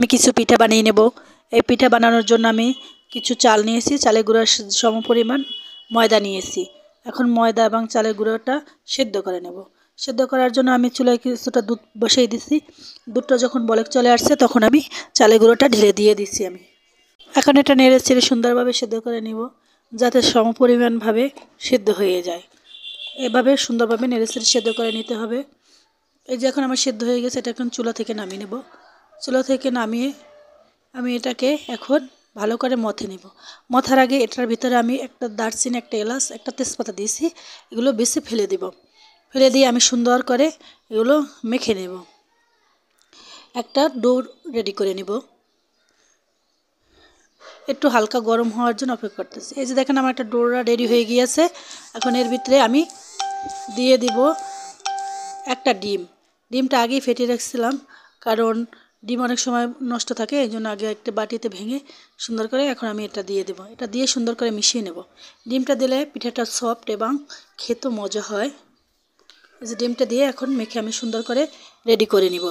আমি কিছু পিঠা বানিয়ে নেব। এই পিঠা বানানোর জন্য আমি কিছু চাল নিয়েছি, চালের গুঁড়ার সমপরিমাণ ময়দা নিয়েছি। এখন ময়দা এবং চালের গুঁড়োটা সেদ্ধ করে নেব। সেদ্ধ করার জন্য আমি চুলায় কিছুটা দুধ বসিয়ে দিছি। দুধটা যখন বলক চলে আসছে তখন আমি চালের গুঁড়োটা ঢেলে দিয়ে দিছি আমি। এখন এটা নেড়ে চেড়ে সুন্দরভাবে সেদ্ধ করে নিব, যাতে সমপরিমাণভাবে সেদ্ধ হয়ে যায়। এভাবে সুন্দরভাবে নেড়ে চেড়ে সেদ্ধ করে নিতে হবে। এই যে এখন আমার সেদ্ধ হয়ে গেছে, এটা এখন চুলা থেকে নামিয়ে নেব। চুলা থেকে নামিয়ে আমি এটাকে এখন ভালো করে মথে নেব। মথার আগে এটার ভিতরে আমি একটা দারচিনি, একটা এলাচ, একটা তেজপাতা দিয়েছি। এগুলো বেশি ফেলে দেব। ফেলে দিয়ে আমি সুন্দর করে এগুলো মেখে নেব। একটা ডো রেডি করে নেব। একটু হালকা গরম হওয়ার জন্য অপেক্ষা করতেছি। এই যে দেখেন আমার একটা ডোরা রেডি হয়ে গিয়েছে। এখন এর ভিতরে আমি দিয়ে দিব একটা ডিম। ডিমটা আগেই ফেটিয়ে রাখছিলাম, কারণ ডিম অনেক সময় নষ্ট থাকে, এই জন্য আগে একটা বাটিতে ভেঙে সুন্দর করে এখন আমি এটা দিয়ে দেবো। এটা দিয়ে সুন্দর করে মিশিয়ে নেব। ডিমটা দিলে পিঠাটা সফট এবং খেতে মজা হয়। এই যে ডিমটা দিয়ে এখন মেখে আমি সুন্দর করে রেডি করে নিব।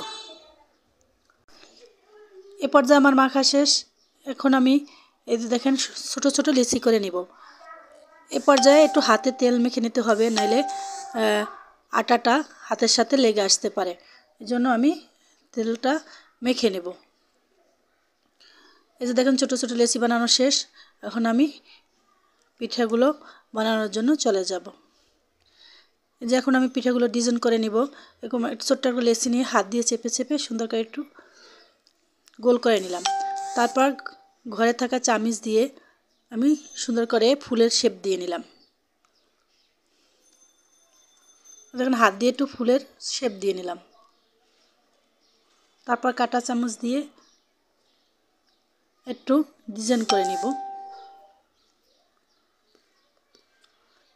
এ পর্যায়ে আমার মাখা শেষ। এখন আমি এই যে দেখেন ছোট ছোট লিচি করে নিব। এ পর্যায়ে একটু হাতে তেল মেখে নিতে হবে, নাইলে আটাটা হাতের সাথে লেগে আসতে পারে। এই জন্য আমি তেলটা মেখে নেব। এই যে দেখেন ছোট ছোট লেচি বানানো শেষ। এখন আমি পিঠাগুলো বানানোর জন্য চলে যাব। এই যে এখন আমি পিঠাগুলো ডিজাইন করে নিব। এরকম একটু ছোট্ট একটা লেচি নিয়ে হাত দিয়ে চেপে চেপে সুন্দর করে একটু গোল করে নিলাম। তারপর ঘরে থাকা চামিচ দিয়ে আমি সুন্দর করে ফুলের শেপ দিয়ে নিলাম। দেখেন হাত দিয়ে একটু ফুলের শেপ দিয়ে নিলাম। তারপর কাঁটা চামচ দিয়ে একটু ডিজাইন করে নিব।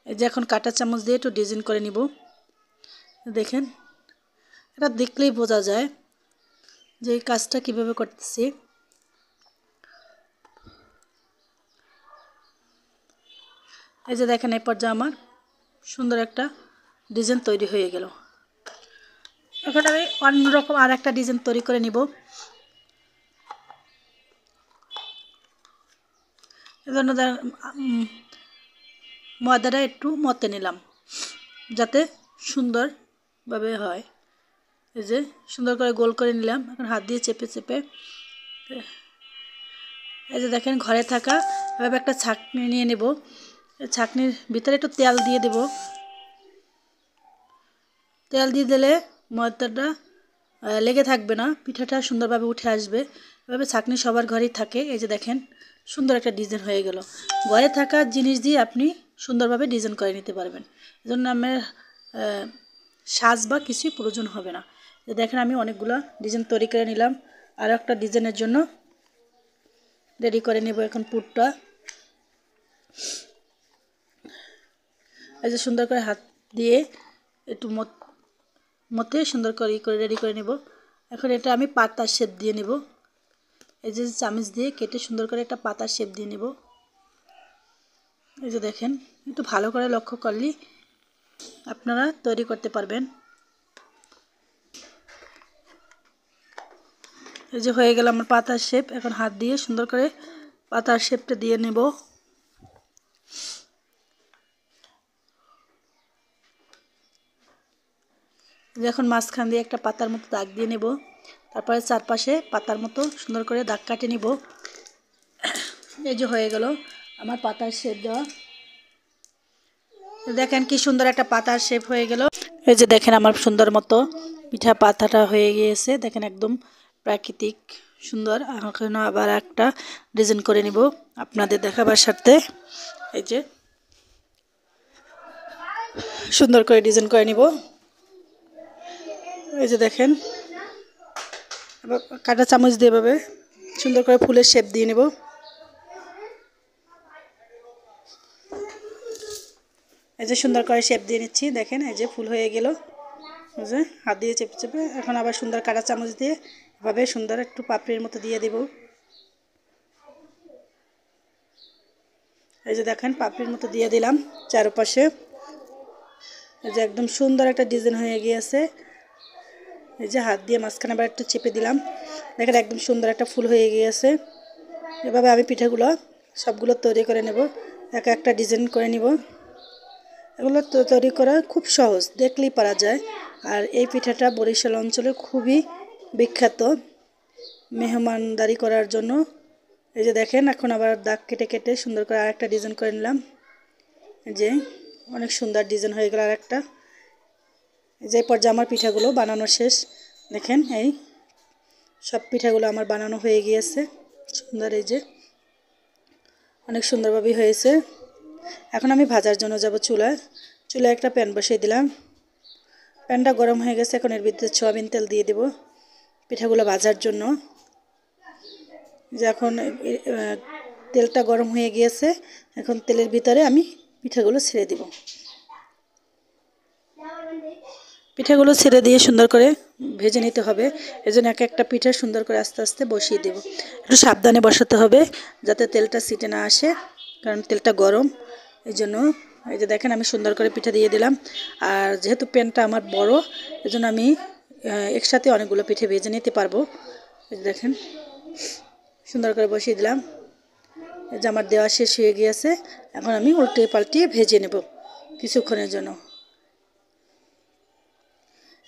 এই যে এখন কাঁটা চামচ দিয়ে একটু ডিজাইন করে নিব। দেখেন এটা দেখলেই বোঝা যায় যে এই কাজটা কীভাবে করতেছি। এই যে দেখেন এই পর্যায়ে আমার সুন্দর একটা ডিজাইন তৈরি হয়ে গেল। এখন আমি অন্যরকম আর একটা ডিজাইন তৈরি করে নিব। এজন্য ময়দাটা একটু মতে নিলাম, যাতে সুন্দরভাবে হয়। এই যে সুন্দর করে গোল করে নিলাম। এখন হাত দিয়ে চেপে চেপে এই যে দেখেন ঘরে থাকা এভাবে একটা ছাঁকনি নিয়ে নেব। ছাঁকনির ভিতরে একটু তেল দিয়ে দেব। তেল দিয়ে দিলে ময়দাটা লেগে থাকবে না, পিঠাটা সুন্দরভাবে উঠে আসবে। এভাবে ছাঁকনি সবার ঘরেই থাকে। এই যে দেখেন সুন্দর একটা ডিজাইন হয়ে গেল। ঘরে থাকা জিনিস দিয়ে আপনি সুন্দরভাবে ডিজাইন করে নিতে পারবেন। এজন্য আমার সাজ বা কিছুই প্রয়োজন হবে না। যে দেখেন আমি অনেকগুলো ডিজাইন তৈরি করে নিলাম। আর একটা ডিজাইনের জন্য রেডি করে নেব এখন পুরটা। এই যে সুন্দর করে হাত দিয়ে একটু মতে সুন্দর করে রেডি করে নেব। এখন এটা আমি পাতার শেপ দিয়ে নেব। এই যে চামচ দিয়ে কেটে সুন্দর করে একটা পাতার শেপ দিয়ে নেব। এই যে দেখেন একটু ভালো করে লক্ষ্য করলে আপনারা তৈরি করতে পারবেন। এই যে হয়ে গেল আমার পাতার শেপ। এখন হাত দিয়ে সুন্দর করে পাতার শেপটা দিয়ে নেব। এখন মাঝখান দিয়ে একটা পাতার মতো দাগ দিয়ে নেব। তারপরে চারপাশে পাতার মতো সুন্দর করে দাগ কাটে নেব। এই যে হয়ে গেল আমার পাতার শেপ দেওয়া। দেখেন কি সুন্দর একটা পাতার শেপ হয়ে গেল। এই যে দেখেন আমার সুন্দর মতো পিঠা পাতাটা হয়ে গিয়েছে। দেখেন একদম প্রাকৃতিক সুন্দর। এখন আবার একটা ডিজাইন করে নিব আপনাদের দেখাবার স্বার্থে। এই যে সুন্দর করে ডিজাইন করে নিব। এই যে দেখেন আবার কাঁটা চামচ দিয়ে এভাবে সুন্দর করে ফুলের শেপ দিয়ে নেব। এই যে সুন্দর করে শেপ দিয়ে নিচ্ছি। দেখেন এই যে ফুল হয়ে গেল। এই যে হাত দিয়ে চেপে চেপে এখন আবার সুন্দর কাঁটা চামচ দিয়ে এভাবে সুন্দর একটু পাপড়ির মতো দিয়ে দেব। এই যে দেখেন পাপড়ির মতো দিয়ে দিলাম চারপাশে। এই যে একদম সুন্দর একটা ডিজাইন হয়ে গিয়েছে। এই যে হাত দিয়ে মাঝখানে আবার একটু চেপে দিলাম, দেখেন একদম সুন্দর একটা ফুল হয়ে গিয়েছে। এভাবে আমি পিঠাগুলো সবগুলো তৈরি করে নেব, এক একটা ডিজাইন করে নিব। এগুলো তৈরি করা খুব সহজ, দেখলেই পারা যায়। আর এই পিঠাটা বরিশাল অঞ্চলে খুবই বিখ্যাত মেহমানদারি করার জন্য। এই যে দেখেন এখন আবার দাগ কেটে কেটে সুন্দর করে আরেকটা ডিজাইন করে নিলাম। যে অনেক সুন্দর ডিজাইন হয়ে গেল আরেকটা। এই যে পর্যায়ে আমার পিঠাগুলো বানানো শেষ। দেখেন এই সব পিঠাগুলো আমার বানানো হয়ে গিয়েছে সুন্দর, এই যে অনেক সুন্দরভাবে হয়েছে। এখন আমি ভাজার জন্য যাব চুলায়। চুলায় একটা প্যান বসিয়ে দিলাম, প্যানটা গরম হয়ে গেছে। এখন এর ভিতরে সয়াবিন তেল দিয়ে দেব পিঠাগুলো ভাজার জন্য। যে এখন তেলটা গরম হয়ে গিয়েছে, এখন তেলের ভিতরে আমি পিঠাগুলো ছেড়ে দেব। পিঠাগুলো ছেড়ে দিয়ে সুন্দর করে ভেজে নিতে হবে। এজন্য এক একটা পিঠা সুন্দর করে আস্তে আস্তে বসিয়ে দেব। একটু সাবধানে বসাতে হবে যাতে তেলটা ছিটে না আসে, কারণ তেলটা গরম। এই জন্য এই যে দেখেন আমি সুন্দর করে পিঠা দিয়ে দিলাম। আর যেহেতু প্যানটা আমার বড়, এজন্য আমি একসাথে অনেকগুলো পিঠে ভেজে নিতে পারবো। এই যে দেখেন সুন্দর করে বসিয়ে দিলাম। এই যে আমার দেওয়া শেষ হয়ে গিয়েছে। এখন আমি উল্টিয়ে পাল্টিয়ে ভেজে নেব কিছুক্ষণের জন্য।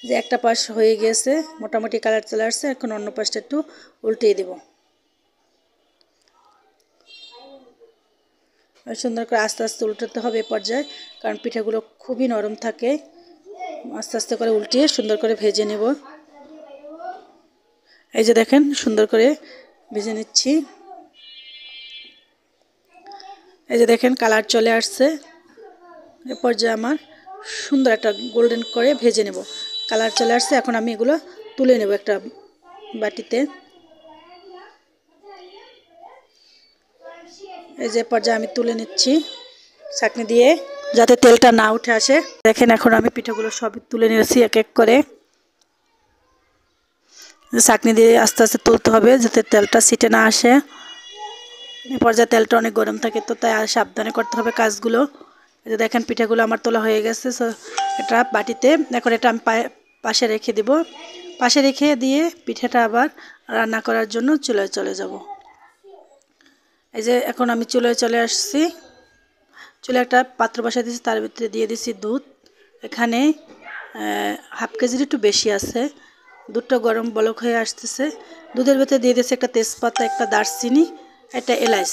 যে একটা পাশ হয়ে গিয়েছে, মোটামুটি কালার চলে আসছে। এখন অন্য পাশটা একটু উল্টিয়ে দেব। সুন্দর করে আস্তে আস্তে উল্টাতে হবে এ পর্যায়ে, কারণ পিঠাগুলো খুবই নরম থাকে। আস্তে আস্তে করে উল্টিয়ে সুন্দর করে ভেজে নেব। এই যে দেখেন সুন্দর করে ভেজে নিচ্ছি। এই যে দেখেন কালার চলে আসছে। এ পর্যায়ে আমার সুন্দর একটা গোল্ডেন করে ভেজে নেব। কালার চলে আসছে, এখন আমি এগুলো তুলে নেব একটা বাটিতে। এই যে পর্যায়ে আমি তুলে নিচ্ছি ছাঁকনি দিয়ে, যাতে তেলটা না উঠে আসে। দেখেন এখন আমি পিঠাগুলো সব তুলে নিয়েছি এক এক করে। ছাঁকনি দিয়ে আস্তে আস্তে তুলতে হবে যাতে তেলটা ছিটে না আসে। এই পর্যায়ে তেলটা অনেক গরম থাকে, তো তাই সাবধানে করতে হবে কাজগুলো। এই যে দেখেন পিঠাগুলো আমার তোলা হয়ে গেছে। এটা বাটিতে, এখন এটা আমি পাশে রেখে দিব। পাশে রেখে দিয়ে পিঠাটা আবার রান্না করার জন্য চুলায় চলে যাব। এই যে এখন আমি চুলায় চলে আসছি। চুলায় একটা পাত্র বসাই দিয়েছি, তার ভিতরে দিয়ে দিছি দুধ। এখানে হাফ কেজির একটু বেশি আছে। দুধটা গরম বলক হয়ে আসতেছে। দুধের ভিতরে দিয়ে দিয়েছি একটা তেজপাতা, একটা দারচিনি, একটা এলাচ।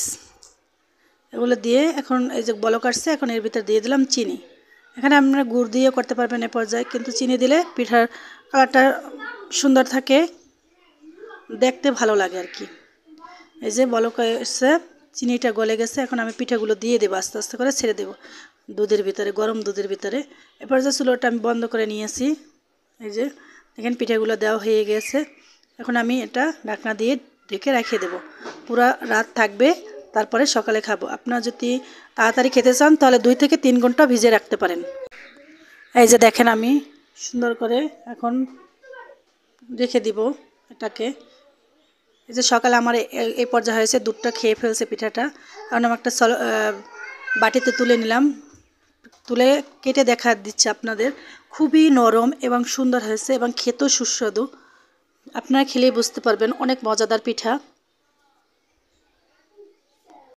এগুলো দিয়ে এখন এই যে বলক আসছে, এখন এর ভিতরে দিয়ে দিলাম চিনি। এখানে আপনারা গুড় দিয়ে করতে পারবেন এ পর্যায়ে, কিন্তু চিনি দিলে পিঠার কালারটা সুন্দর থাকে, দেখতে ভালো লাগে আর কি। এই যে বলক এসে চিনিটা গলে গেছে, এখন আমি পিঠাগুলো দিয়ে দেবো, আস্তে আস্তে করে ছেড়ে দেবো দুধের ভিতরে, গরম দুধের ভিতরে। এরপর যে চুলোটা আমি বন্ধ করে নিয়েছি। এই যে দেখেন পিঠাগুলো দেওয়া হয়ে গেছে। এখন আমি এটা ঢাকনা দিয়ে ঢেকে রেখে দেবো, পুরা রাত থাকবে, তারপরে সকালে খাবো। আপনারা যদি তাড়াতাড়ি খেতে চান তাহলে 2 থেকে 3 ঘন্টা ভিজিয়ে রাখতে পারেন। এই যে দেখেন আমি সুন্দর করে এখন রেখে দিব এটাকে। এই যে সকালে আমার এই পর্যায়ে হয়েছে, দুধটা খেয়ে ফেলছে পিঠাটা। এখন আমি একটা বাটিতে তুলে নিলাম, তুলে কেটে দেখা দিচ্ছে আপনাদের। খুবই নরম এবং সুন্দর হয়েছে এবং খেতেও সুস্বাদু। আপনারা খেলেই বুঝতে পারবেন অনেক মজাদার পিঠা।